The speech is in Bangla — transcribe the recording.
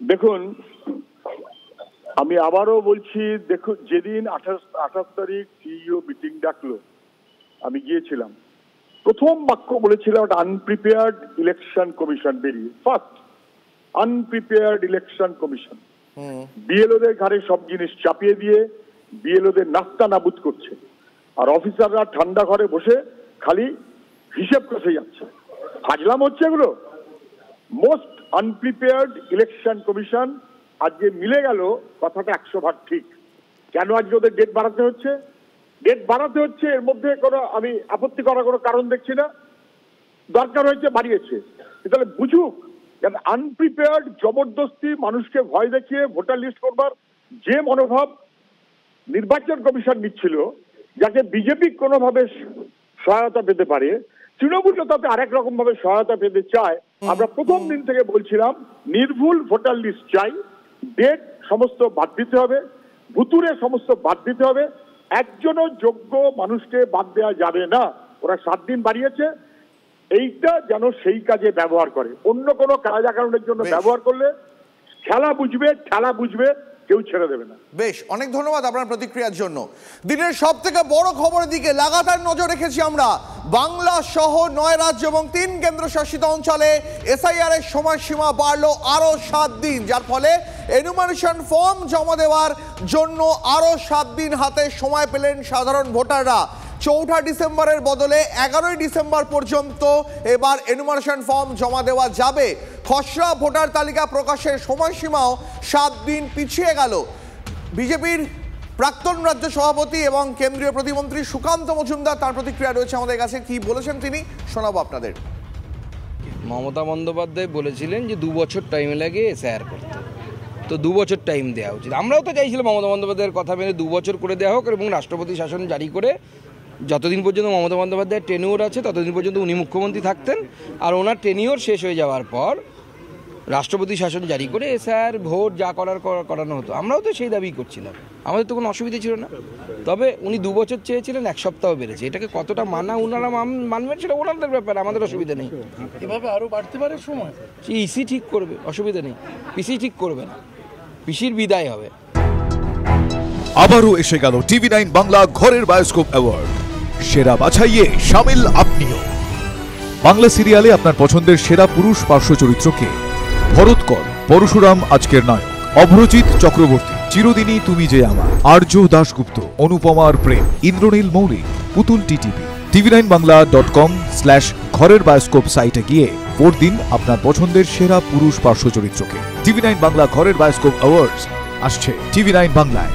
দেখুন, আমি আবারও বলছি, দেখুন যেদিন 28 তারিখ সিইও মিটিং ডাকলো, আমি গিয়েছিলাম, প্রথম বাক্য বলেছিলাম একটা আনপ্রিপেয়ার্ড ইলেকশন কমিশন বেরিয়ে, ফার্স্ট আনপ্রিপেয়ার্ড ইলেকশন কমিশন। বিএলওদের ঘাড়ে সব জিনিস চাপিয়ে দিয়ে বিএলওদের নাস্তা নাবুদ করছে, আর অফিসাররা ঠান্ডা ঘরে বসে খালি হিসেব কষে যাচ্ছে। ফাজলাম হচ্ছে এগুলো। Most unprepared election commission. আজকে মিলে গেল কথাটা 100 ভাগ ঠিক। কেন আজকে ওদের ডেট বাড়াতে হচ্ছে? ডেট বাড়াতে হচ্ছে, এর মধ্যে কোনো আমি আপত্তি করার কোনো কারণ দেখছি না। দরকার হয়েছে, বাড়িয়েছে, তাহলে বুঝুক। আনপ্রিপেয়ার্ড জবরদস্তি মানুষকে ভয় দেখিয়ে ভোটার লিস্ট করবার যে মনোভাব নির্বাচন কমিশন নিচ্ছিল, যাকে বিজেপি কোনোভাবে সহায়তা পেতে পারে, তৃণমূল তাতে আরেক রকম ভাবে সহায়তা পেতে চায়। আমরা প্রথম দিন থেকে বলছিলাম নির্ভুল ভোটার লিস্ট চাই, ডেট সমস্ত বাদ দিতে হবে, ভুতুরে সমস্ত বাদ দিতে হবে, একজনও যোগ্য মানুষকে বাদ দেওয়া যাবে না। ওরা 7 দিন বাড়িয়েছে, এইটা যেন সেই কাজে ব্যবহার করে। অন্য কোনো কারণের জন্য ব্যবহার করলে খেলা বুঝবে, ঠেলা বুঝবে, কেউ ছেড়ে দেবে না। বেশ, অনেক ধন্যবাদ আপনার প্রতিক্রিয়ার জন্য। দিনের সব থেকে বড় খবরের দিকে লাগাতার নজর রেখেছি আমরা। বাংলা সহ 9 রাজ্য এবং 3 কেন্দ্রশাসিত অঞ্চলে এসআইআর এর সময়সীমা বাড়লো আরো 7 দিন, যার ফলে এনুমারেশন ফর্ম জমা দেওয়ার জন্য আরো 7 দিন হাতে সময় পেলেন সাধারণ ভোটাররা। 4 ডিসেম্বরের বদলে 11 ডিসেম্বর পর্যন্ত এবার এনুমারেশন ফর্ম জমা দেওয়া যাবে। খসড়া ভোটার তালিকা প্রকাশের সময়সীমাও 7 দিন পিছিয়ে গেল। বিজেপির প্রাক্তন রাজ্য সভাপতি এবং কেন্দ্রীয় প্রতিমন্ত্রী সুকান্ত মজুমদার, তার প্রতিক্রিয়া রয়েছে আমাদের কাছে। কি বলেছেন তিনি, শোনাবো আপনাদের। মমতা বন্দ্যোপাধ্যায় বলেছিলেন যে 2 বছর টাইম লাগে এসআইআর করতে, তো 2 বছর টাইম দেওয়া উচিত। আমরাও তো চাইছিলাম মমতা বন্দ্যোপাধ্যায়ের কথা মেনে 2 বছর করে দেওয়া হোক এবং রাষ্ট্রপতি শাসন জারি করে যতদিন পর্যন্ত মমতা বন্দ্যোপাধ্যায়ের টেনিওর আছে ততদিন পর্যন্ত উনি মুখ্যমন্ত্রী থাকতেন, আর ওনার টেনিওর শেষ হয়ে যাওয়ার পর রাষ্ট্রপতি শাসন জারি করে এসআইআর ভোট যা করানো হতো। আমরাও তো সেই দাবি করছিলাম, আমাদের তো কোনো অসুবিধা ছিল না। তবে উনি 2 বছর চেয়েছিলেন, 1 সপ্তাহ বেড়েছে। এটাকে কতটা মানা ওনারা মানবেন সেটা ওনাদের ব্যাপার, আমাদের অসুবিধা নেই। এভাবে আরও বাড়তে পারে সময়, ইসি ঠিক করবে, অসুবিধা নেই। পিসি ঠিক করবে না, পিসির বিদায় হবে। আবারও এসে গেল টিভি9 বাংলা ঘরের বায়োস্কোপ অ্যাওয়ার্ড। সেরা বাছাইয়ে শামিল আপনিও। বাংলা সিরিয়ালে আপনার পছন্দের সেরা পুরুষ পার্শ্ব চরিত্রকে ভরতকর পরশুরাম আজকের নায়ক, অভ্রজিৎ চক্রবর্তী চিরদিনই তুমি যে আমার, আর্য দাশগুপ্ত অনুপমার প্রেম, ইন্দ্রনীল মৌলিক, পুতুল টিটিভি। tv9bangla.com/ঘরের বায়োস্কোপ সাইটে গিয়ে ভোট দিন আপনার পছন্দের সেরা পুরুষ পার্শ্ব চরিত্রকে। টিভি9 বাংলা ঘরের বায়োস্কোপ অ্যাওয়ার্ডস আসছে টিভি9 বাংলায়।